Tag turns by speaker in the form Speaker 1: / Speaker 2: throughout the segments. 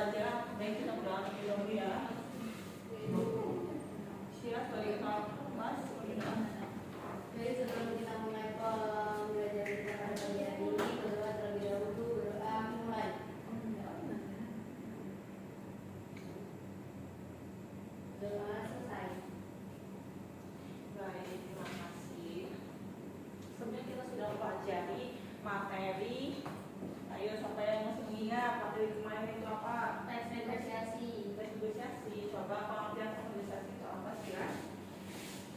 Speaker 1: pembelajaran yang kita udah dahulu ya. Siap sebagai kepala kelas.
Speaker 2: Jadi sebelum kita mulai pembelajaran kita pada pagi hari ini, berdoa terlebih dahulu. Berdoa mulai. Doa selesai.
Speaker 1: Baik, terima kasih. Sebelumnya kita sudah pelajari materi. Ayo, siapa yang masih mengingat materi kemarin itu apa?
Speaker 2: Teks negosiasi.
Speaker 1: Teks negosiasi. Coba pengertian teks negosiasi itu apa sih ya?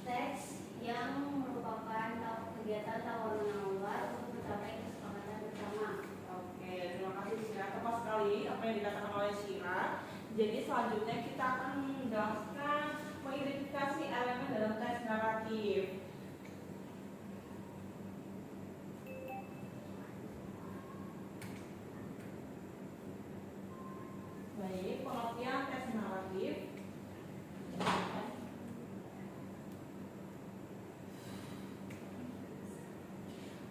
Speaker 2: Teks yang merupakan kegiatan tawaran menawar untuk mencapai kesepakatan bersama.
Speaker 1: Oke, terima kasih Sira. Tepat sekali apa yang dikatakan oleh Sira. Jadi selanjutnya kita akan menjelaskan mengidentifikasi elemen dalam teks naratif. Baik, pengertian teks naratif.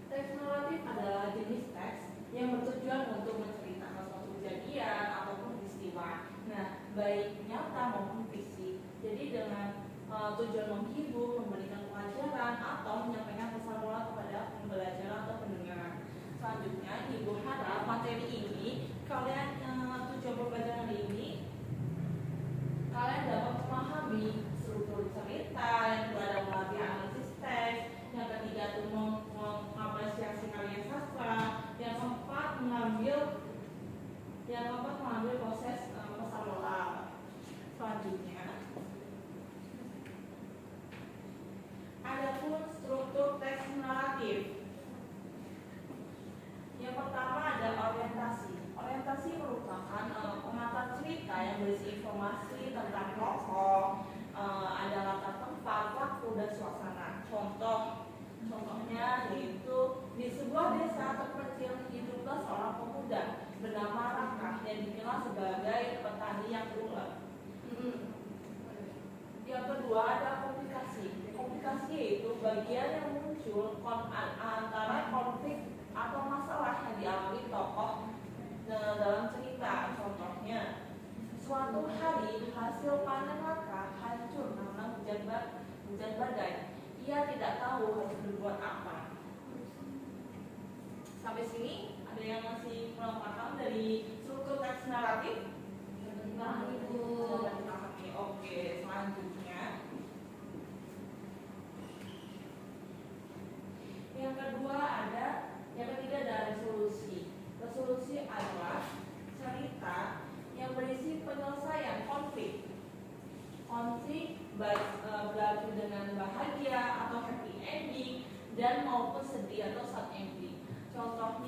Speaker 1: Teks naratif adalah jenis teks yang bertujuan untuk menceritakan suatu kejadian ataupun peristiwa. Nah, baik nyata maupun fisik. Jadi dengan tujuan menghibur, memberikan pelajaran atau menyampaikan pesan moral kepada pembelajaran atau pendengar. Selanjutnya, Ibu harap materi ini kalian tujuan pembelajaran ini kalian dapat memahami struktur cerita, yang kedua ada melatih analisis teks, yang ketiga itu mengapresiasi karya sastra, yang keempat mengambil proses pesan moral. Selanjutnya, adapun struktur teks naratif. Yang pertama ada orientasi. Orientasi merupakan pemaparan cerita yang berisi informasi tentang tokoh, ada latar tempat, waktu, dan suasana. Contohnya yaitu di sebuah desa terpencil hiduplah seorang pemuda bernama Raka yang dikenal sebagai petani yang ulet. Yang kedua ada komplikasi. Komplikasi yaitu bagian yang muncul antara konflik atau masalah yang dialami tokoh dalam cerita. Contohnya, suatu hari hasil panen Raka hancur karena hujan badai. Ia tidak tahu harus berbuat apa. Sampai sini ada yang masih kurang paham dari struktur teks naratif?
Speaker 2: Paham, Ibu.
Speaker 1: Oke, selanjutnya yang ketiga ada resolusi. Resolusi adalah cerita yang berisi penyelesaian konflik baik berakhir dengan bahagia atau happy ending dan maupun sedih atau sad ending. Contoh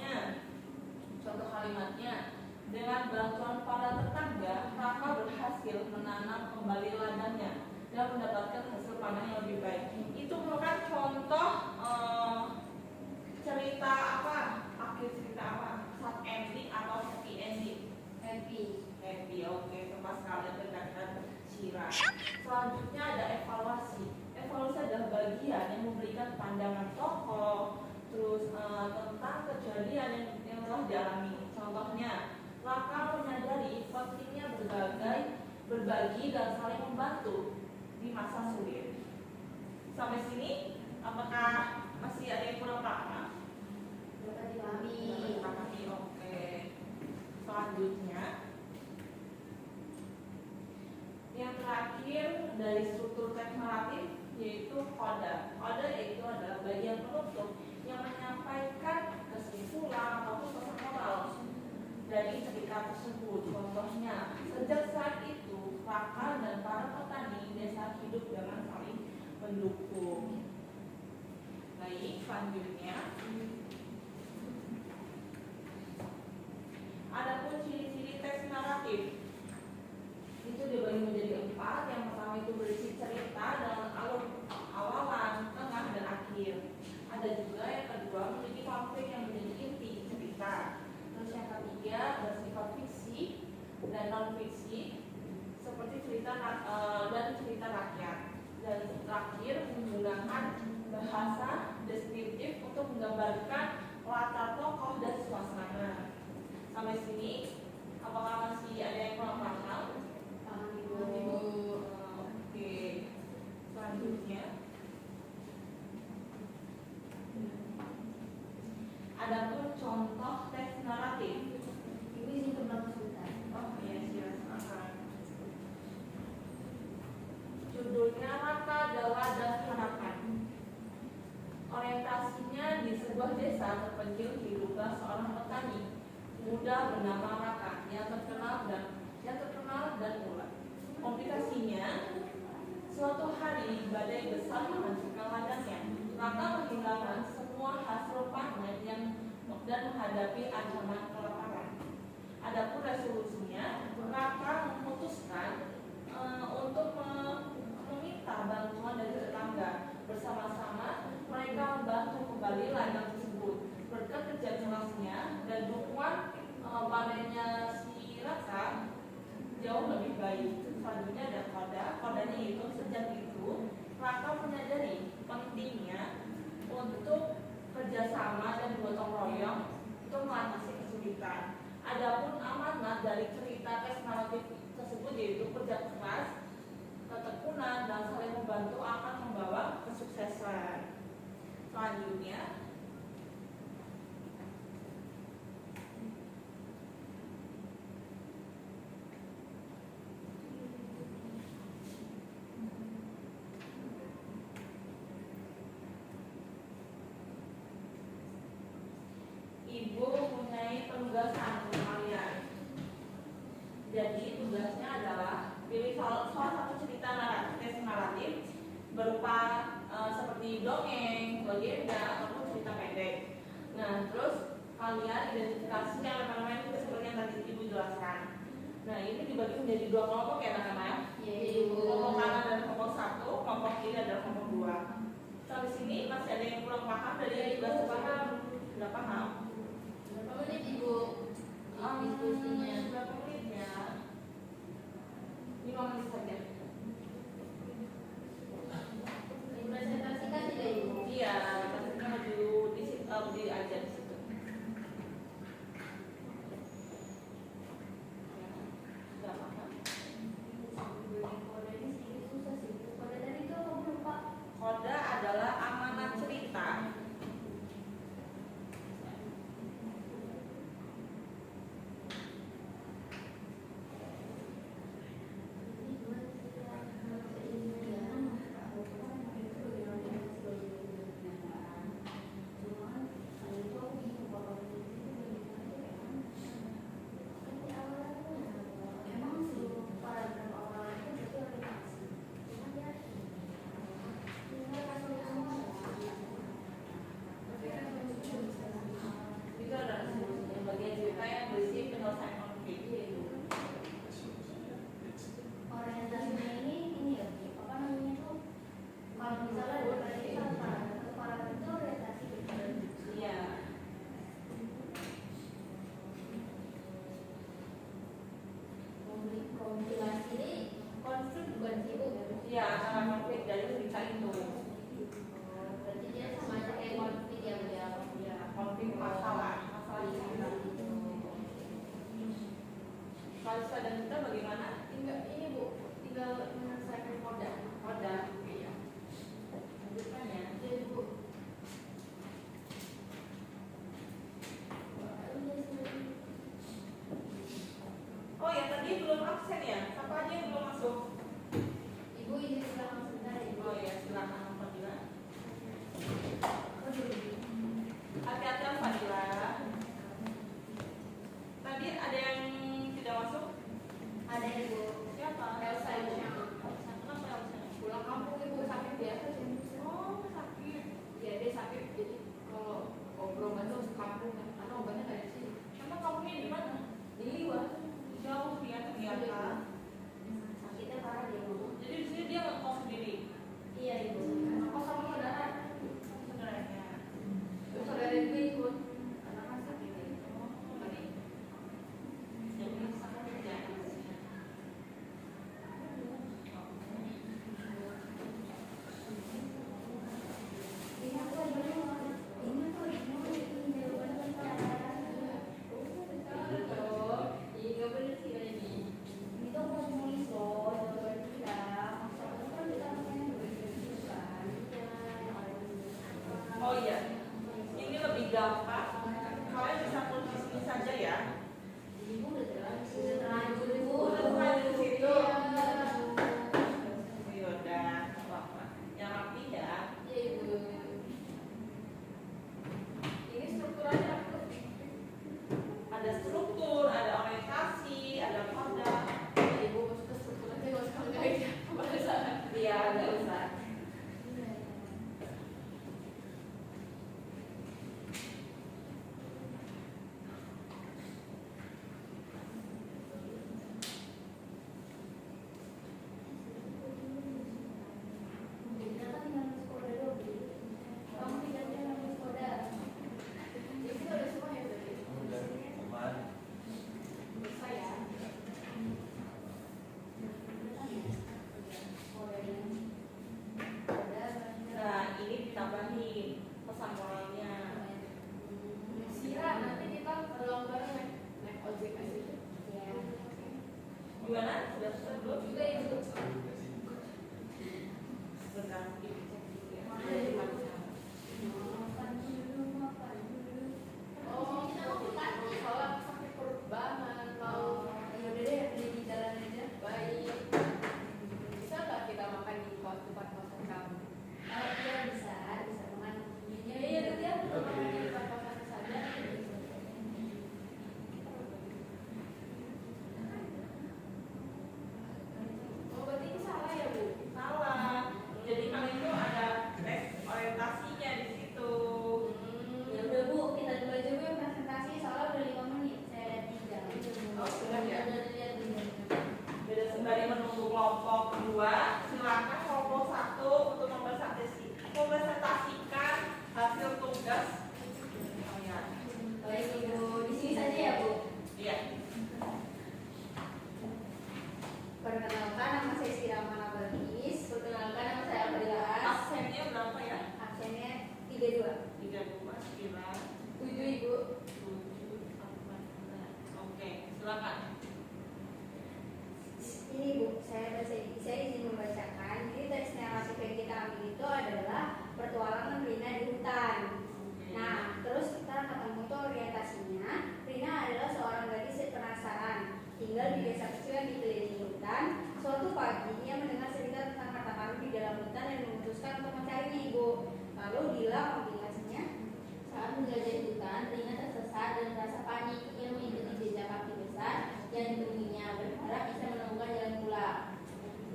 Speaker 1: kalimatnya, dengan bantuan para tetangga, Raka berhasil menanam kembali ladangnya dan mendapatkan hasil panen yang lebih baik. Itu merupakan contoh cerita apa? Akhir cerita apa? Sad ending atau happy ending?
Speaker 2: Happy.
Speaker 1: Oke, tepat sekali berdasarkan Sira. Selanjutnya ada evaluasi. Evaluasi adalah bagian yang memberikan pandangan tokoh, terus tentang kejadian yang telah dialami. Contohnya, Raka menyadari pentingnya berbagi dan saling membantu di masa sulit. Sampai sini, apakah masih ada yang kurang paham?
Speaker 2: Dapat dipahami.
Speaker 1: Oke. Selanjutnya, yang terakhir dari struktur teks naratif yaitu koda. Koda yaitu adalah bagian penutup yang menyampaikan kesimpulan ataupun pesan moral dari cerita tersebut. Contohnya, sejak saat itu Raka dan para petani desa hidup dengan saling mendukung. Baik, selanjutnya adapun ciri-ciri teks naratif itu dibagi menjadi 4. Yang pertama itu berisi cerita dengan alur awalan, tengah, dan akhir. Ada juga yang kedua memiliki konflik yang menjadi inti cerita. Terus yang ketiga bersifat fiksi dan non fiksi seperti cerita rakyat. Dan terakhir menggunakan bahasa deskriptif untuk menggambarkan latar tokoh dan suasana. Sampai sini Apakah masih ada yang kurang paham?
Speaker 2: Paham Ibu.
Speaker 1: Oke. Selanjutnya adapun contoh teks naratif.
Speaker 2: Ibu izin ke belakang sebentar.
Speaker 1: Oh iya, silakan. Judulnya Raka, Dawa, dan Harapan. Orientasinya di sebuah desa terpencil hiduplah seorang petani muda bernama Raka yang terkenal dan ulet. Komplikasinya, suatu hari badai besar menghancurkan ladangnya. Raka kehilangan semua hasil panen dan menghadapi ancaman kelaparan. Adapun resolusinya, Raka memutuskan untuk meminta bantuan dari tetangga. Bersama-sama mereka membantu kembali ladang tersebut. Berkat kerja kerasnya dan dukungan panennya si Raka jauh lebih baik. Selanjutnya ada kodanya itu sejak itu Raka menyadari pentingnya untuk kerjasama dan gotong royong untuk mengatasi kesulitan. Adapun amanat dari cerita teks naratif tersebut yaitu kerja keras, ketekunan, dan saling membantu akan membawa kesuksesan. Selanjutnya Ibu mempunyai penugasan untuk kalian. Jadi tugasnya adalah pilih salah satu cerita naratif berupa seperti dongeng, legenda, ataupun cerita pendek. Nah, terus kalian identifikasi elemen-elemen itu seperti yang tadi Ibu jelaskan. Nah, ini dibagi menjadi dua kelompok ya anak-anak.
Speaker 2: Iya, Ibu.
Speaker 1: Kelompok kanan adalah kelompok 1, kelompok kiri adalah kelompok 2. Sampai sini masih ada yang kurang paham dari tugas paham? Sudah paham?
Speaker 2: Berapa menit Ibu? Diskusinya.
Speaker 1: Berapa menit ya? 5 menit saja.
Speaker 2: Presentasikan tidak Ibu?
Speaker 1: Iya, kita maju di aja di situ. Sudah paham?
Speaker 2: Kode ini sedikit susah sih. Kode tadi itu apa lupa?
Speaker 1: Koda adalah amanat cerita. Itu adalah bagian cerita yang berisi penyelesaian konflik.
Speaker 2: Orientasinya ini ya, apa namanya tuh? Kalau misalnya ada keparahan itu orientasi gitu.
Speaker 1: Iya.
Speaker 2: Kompilasi ini konflik bukan sih Bu?
Speaker 1: Iya, antara konflik dari cerita itu.
Speaker 2: Berarti dia sama aja kayak konflik yang dia
Speaker 1: Konflik masalah cerita. Kalau sudah kita bagaimana?
Speaker 2: ini Bu, tinggal menyelesaikan koda.
Speaker 1: Koda. Iya. Lanjutkan ya.
Speaker 2: Jadi Bu,
Speaker 1: Oh ya, tadi belum absen ya? Siapa aja yang belum masuk?
Speaker 2: Ibu izin silakan sebentar ya Ibu.
Speaker 1: Oh ya, silakan Fadila. Hati-hati Fadila. Tadi ada yang tidak masuk?
Speaker 2: Ada Ibu.
Speaker 1: Siapa?
Speaker 2: Elsa Ibu.
Speaker 1: Kenapa Elsa?
Speaker 2: Pulang kampung Ibu sakit biasa sih.
Speaker 1: Oh, sakit.
Speaker 2: Ya dia sakit jadi kalau obrol itu kampung kan karena obatnya nggak di sini.
Speaker 1: Emang kamunya di mana?
Speaker 2: Di Liwa.
Speaker 1: Jauh ya ternyata.
Speaker 2: Sakitnya parah dia Bu.
Speaker 1: Jadi di sini dia ngekos sendiri.
Speaker 2: Iya Ibu.
Speaker 1: Ngekos sama saudara. Saudaranya.
Speaker 2: Terus saudara juga ikut karena kan sakit ini.
Speaker 1: Jadi sangat terjadi.
Speaker 2: Ini
Speaker 1: Gimana? Sudah selesai belum?
Speaker 2: Juga ibu.
Speaker 1: Sebentar, ibu cek dulu ya.
Speaker 2: Makan dulu, makan dulu. Oh, kita mau makan nih. Soalnya sakit perut banget. Mau ya udah deh beli di jalan aja. Baik. Bisa nggak kita makan di tempat kosan kamu? Iya bisa makan. Iya nanti aku mau makan di tempat kosan saja. Oh berarti ini salah ya bu?
Speaker 1: Salah. Jadi kalau itu ada tes orientasinya di situ.
Speaker 2: Ya udah bu, kita dulu aja bu yang presentasi soalnya udah 5 menit. Saya lihat di jam.
Speaker 1: Oh, sudah ya?
Speaker 2: Udah lihat di jam.
Speaker 1: Beda sembari menunggu kelompok kedua, silakan kelompok satu untuk mempresentasikan hasil tugas. Oh ya,
Speaker 2: Baik ibu, di sini saja ya bu.
Speaker 1: iya.
Speaker 2: Perkenalkan nama saya Sirama Nabalis. Perkenalkan nama saya Abdilas.
Speaker 1: Absennya berapa ya?
Speaker 2: Absennya 32.
Speaker 1: 32, 9,
Speaker 2: 7 ibu.
Speaker 1: 7, 8. Oke, silakan.
Speaker 2: Ini bu, saya izin membacakan. Jadi teks narasi yang kita ambil itu adalah petualangan Rina di hutan. Nah, terus kita ketemu tuh orientasinya. Rina adalah seorang gadis penasaran, tinggal di desa kecil yang dikelilingi hutan. Suatu pagi ia mendengar cerita tentang harta karun di dalam hutan dan memutuskan untuk mencarinya ibu. Lalu Dila komplikasinya. Saat menjelajahi hutan, Rina tersesat dan merasa panik. Ia mengikuti jejak kaki besar yang ditemuinya, berharap bisa menemukan jalan pulang.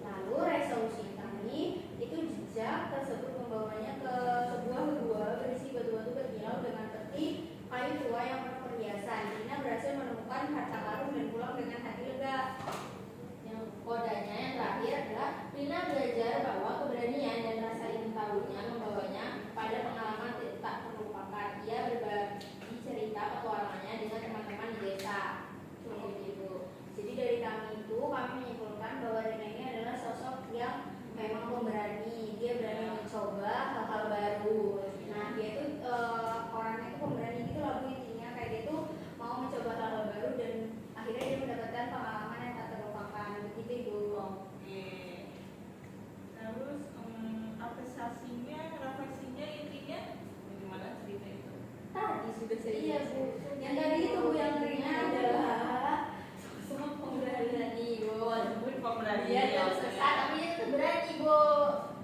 Speaker 2: Lalu resolusi kami itu jejak tersebut membawanya ke sebuah gua berisi batu-batu berkilau dengan peti kayu tua yang penuh perhiasan. Rina berhasil menemukan harta karun dan pulang dengan hati lega. Yang kodanya yang terakhir adalah Rina belajar bahwa keberanian dan rasa ingin tahunya membawanya pada pengalaman tak terlupakan. Ia berbagi cerita petualangannya dengan teman-teman di desa. Seperti itu. Jadi dari kami itu kami menyimpulkan bahwa Rina ini adalah sosok yang memang pemberani. Dia berani mencoba hal-hal baru. Nah dia itu orangnya itu pemberani gitu lah bu, intinya kayak dia tuh mau mencoba hal-hal baru dan akhirnya dia mendapatkan pengalaman yang tak terlupakan. Begitu ibu.
Speaker 1: Oke. Terus apresiasinya, refleksinya intinya bagaimana cerita itu?
Speaker 2: Tadi sudah saya iya bu. Yang tadi itu bu yang Rina adalah semua pemberani bu.
Speaker 1: Pemberani
Speaker 2: Dia tuh sesat tapi dia tuh berani bu.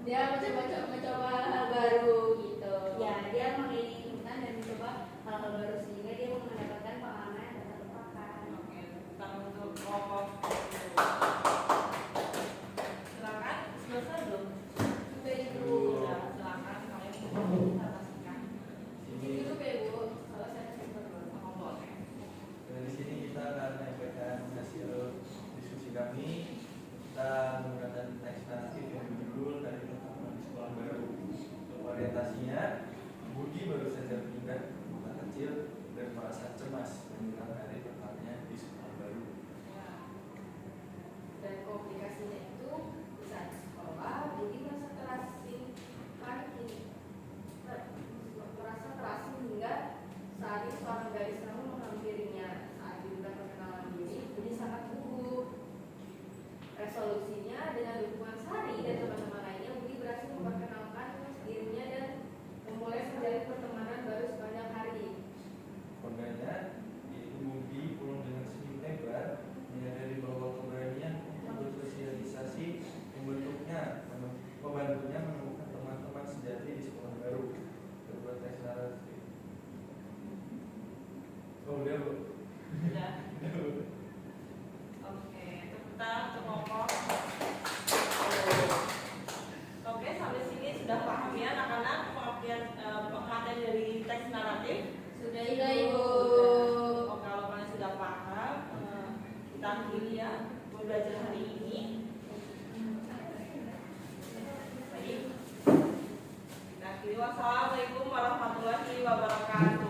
Speaker 2: Dia mencoba hal baru gitu. Ya dia mengelilingi hutan dan mencoba hal-hal baru sehingga dia mendapatkan pengalaman yang tak terlupakan.
Speaker 1: Oke, bukan untuk kelompok. Silakan, selesai belum?
Speaker 2: Sudah ibu.
Speaker 1: Sudah, silakan kalian presentasikan.
Speaker 2: Itu ya bu. Kalau saya
Speaker 1: Oh, boleh.
Speaker 3: Dan di sini kita akan menyampaikan hasil diskusi kami. Kita menggunakan teks naratif yang berjudul dari pertemuan di sekolah baru. Untuk orientasinya, Budi baru saja pindah ke kota kecil dan merasa cemas menjelang hari pertamanya di sekolah baru.
Speaker 2: dan komplikasinya itu saat sekolah jadi merasa terasing merasa terasing hingga saat itu seorang gadis namun menghampirinya. Saat diminta perkenalan diri jadi sangat gugup. Resolusinya dengan dukungan Sari dan teman-teman lainnya, Budi berhasil memperkenalkan dirinya dan memulai menjalin pertemanan baru sepanjang hari.
Speaker 3: Kodanya, yaitu Budi pulang dengan senyum lebar, menyadari bahwa keberanian untuk bersosialisasi membantunya menemukan teman-teman sejati di sekolah baru. Terbuat teks naratif. Oh udah bu.
Speaker 1: Sudah. Oke, tepuk tangan untuk kelompok. Oke, sampai sini sudah paham ya anak-anak pengertian dari teks naratif?
Speaker 2: Sudah ibu.
Speaker 1: Oh, kalau kalian sudah paham, kita akhiri ya belajar hari ini. Baik, kita akhiri. Wassalamualaikum warahmatullahi wabarakatuh.